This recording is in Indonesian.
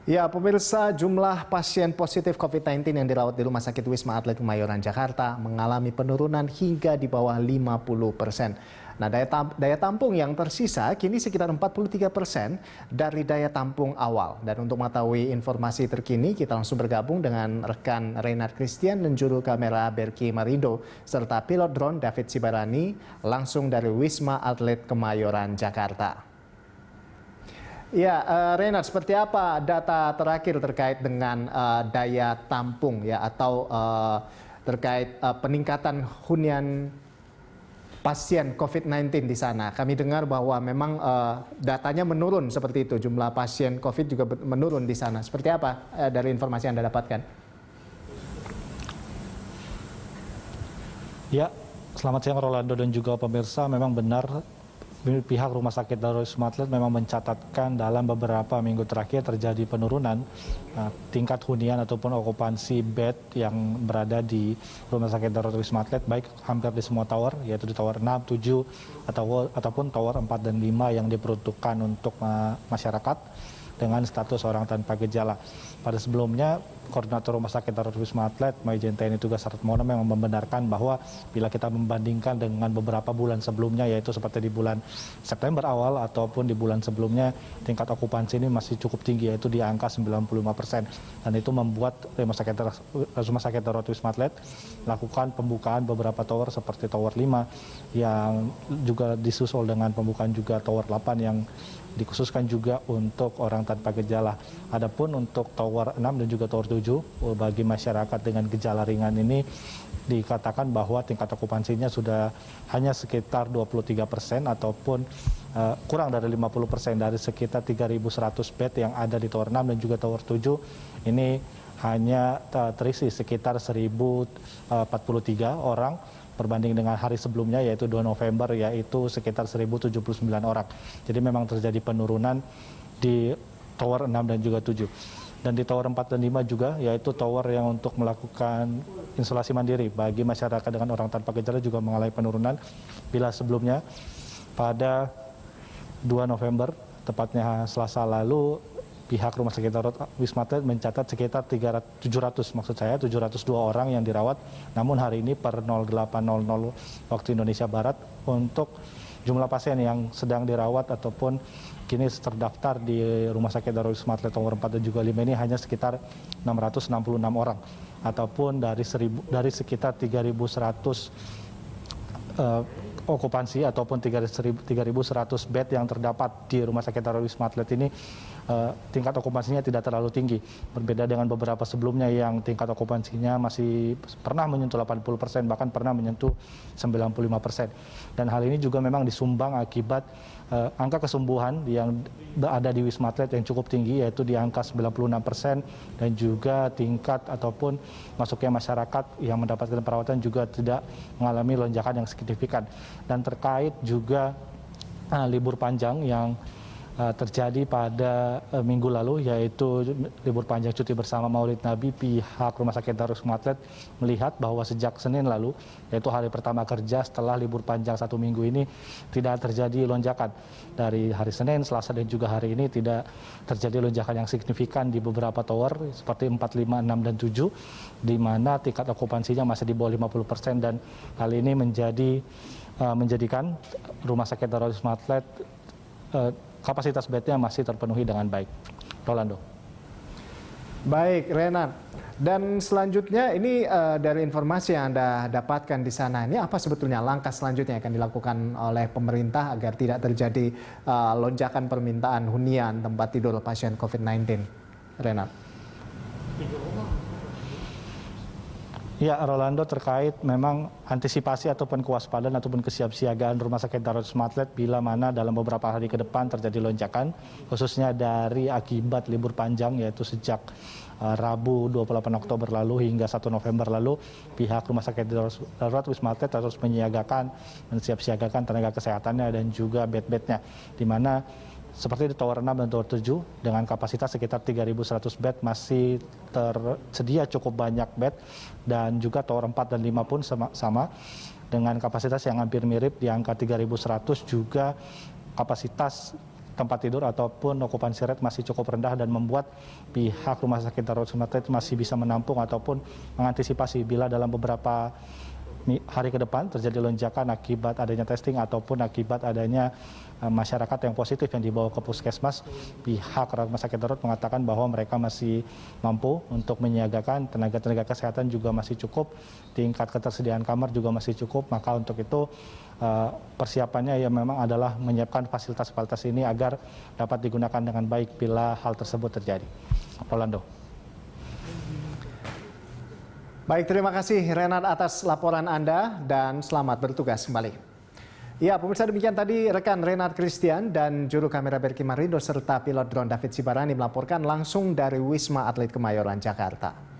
Ya, pemirsa, jumlah pasien positif COVID-19 yang dirawat di Rumah Sakit Wisma Atlet Kemayoran, Jakarta mengalami penurunan hingga di bawah 50%. Nah, daya tampung yang tersisa kini sekitar 43% dari daya tampung awal. Dan untuk mengetahui informasi terkini, kita langsung bergabung dengan rekan Renat Christian dan juru kamera Berki Marindo, serta pilot drone David Sibarani, langsung dari Wisma Atlet Kemayoran, Jakarta. Ya, Renat, seperti apa data terakhir terkait dengan daya tampung ya atau terkait peningkatan hunian pasien COVID-19 di sana? Kami dengar bahwa memang datanya menurun seperti itu, jumlah pasien COVID juga menurun di sana. Seperti apa dari informasi yang Anda dapatkan? Ya, selamat siang Rolando dan juga pemirsa. Memang benar pihak Rumah Sakit Darurat Wisma Atlet memang mencatatkan dalam beberapa minggu terakhir terjadi penurunan tingkat hunian ataupun okupansi bed yang berada di Rumah Sakit Darurat Wisma Atlet, baik hampir di semua tower, yaitu di tower 6, 7, ataupun tower 4 dan 5 yang diperuntukkan untuk masyarakat dengan status orang tanpa gejala. Pada sebelumnya, Koordinator Rumah Sakit Darurat Wisma Atlet, Majen TNI Tugas Sartomono, memang membenarkan bahwa bila kita membandingkan dengan beberapa bulan sebelumnya, yaitu seperti di bulan September awal ataupun di bulan sebelumnya, tingkat okupansi ini masih cukup tinggi, yaitu di angka 95%. Dan itu membuat Rumah Sakit Darurat Wisma Atlet melakukan pembukaan beberapa tower seperti Tower 5 yang juga disusul dengan pembukaan juga Tower 8 yang dikhususkan juga untuk orang tanpa gejala. Adapun untuk Tower 6 dan juga Tower 7 bagi masyarakat dengan gejala ringan ini dikatakan bahwa tingkat okupansinya sudah hanya sekitar 23% ataupun kurang dari 50% dari sekitar 3.100 bed yang ada di Tower 6 dan juga Tower 7 ini hanya terisi sekitar 1.043 orang berbanding dengan hari sebelumnya yaitu 2 November yaitu sekitar 1.079 orang. Jadi memang terjadi penurunan di Tower 6 dan juga 7. Dan di Tower 4 dan 5 juga yaitu tower yang untuk melakukan isolasi mandiri bagi masyarakat dengan orang tanpa gejala juga mengalami penurunan. Bila sebelumnya pada 2 November tepatnya Selasa lalu pihak Rumah Sakit Darurat Wisma Atlet mencatat sekitar 702 orang yang dirawat. Namun hari ini per 08.00 waktu Indonesia Barat untuk jumlah pasien yang sedang dirawat ataupun kini terdaftar di Rumah Sakit Darurat Wisma Atlet Tower 4 dan juga 5 ini hanya sekitar 666 orang ataupun dari sekitar 3.100 okupansi ataupun 3.100 bed yang terdapat di Rumah Sakit Darurat Wisma Atlet ini tingkat okupansinya tidak terlalu tinggi. Berbeda dengan beberapa sebelumnya yang tingkat okupansinya masih pernah menyentuh 80%, bahkan pernah menyentuh 95%. Dan hal ini juga memang disumbang akibat angka kesembuhan yang ada di Wisma Atlet yang cukup tinggi, yaitu di angka 96%, dan juga tingkat ataupun masuknya masyarakat yang mendapatkan perawatan juga tidak mengalami lonjakan yang signifikan. Dan terkait juga libur panjang yang terjadi pada minggu lalu, yaitu libur panjang cuti bersama Maulid Nabi, pihak Rumah Sakit Darurat Wisma Atlet melihat bahwa sejak Senin lalu, yaitu hari pertama kerja setelah libur panjang 1 minggu ini, tidak terjadi lonjakan. Dari hari Senin, Selasa, dan juga hari ini tidak terjadi lonjakan yang signifikan di beberapa tower seperti 4, 5, 6, dan 7, di mana tingkat okupansinya masih di bawah 50%, dan hal ini menjadikan Rumah Sakit Darurat Wisma Atlet kapasitas bednya masih terpenuhi dengan baik. Rolando. Baik, Renat. Dan selanjutnya ini dari informasi yang Anda dapatkan di sana, ini apa sebetulnya langkah selanjutnya yang akan dilakukan oleh pemerintah agar tidak terjadi lonjakan permintaan hunian tempat tidur pasien COVID-19? Renat. Ya, Rolando, terkait memang antisipasi ataupun kewaspadaan ataupun kesiapsiagaan Rumah Sakit Darurat Wisma Atlet bila mana dalam beberapa hari ke depan terjadi lonjakan, khususnya dari akibat libur panjang, yaitu sejak Rabu 28 Oktober lalu hingga 1 November lalu, pihak Rumah Sakit Darurat Wisma Atlet harus mensiapsiagakan tenaga kesehatannya dan juga bed-bednya, di mana seperti di Tower 6 dan Tower 7 dengan kapasitas sekitar 3.100 bed masih tersedia cukup banyak bed, dan juga Tower 4 dan 5 pun sama dengan kapasitas yang hampir mirip di angka 3.100, juga kapasitas tempat tidur ataupun okupansi rate masih cukup rendah dan membuat pihak Rumah Sakit Darurat Wisma Atlet masih bisa menampung ataupun mengantisipasi bila dalam beberapa hari ke depan terjadi lonjakan akibat adanya testing ataupun akibat adanya masyarakat yang positif yang dibawa ke puskesmas. Pihak Rumah Sakit Darurat mengatakan bahwa mereka masih mampu untuk menyiagakan tenaga-tenaga kesehatan juga masih cukup, tingkat ketersediaan kamar juga masih cukup, maka untuk itu persiapannya ya memang adalah menyiapkan fasilitas-fasilitas ini agar dapat digunakan dengan baik bila hal tersebut terjadi. Rolando. Baik, terima kasih Renat atas laporan Anda dan selamat bertugas kembali. Ya, pemirsa, demikian tadi rekan Renat Christian dan juru kamera Berki Marindo serta pilot drone David Sibarani melaporkan langsung dari Wisma Atlet Kemayoran, Jakarta.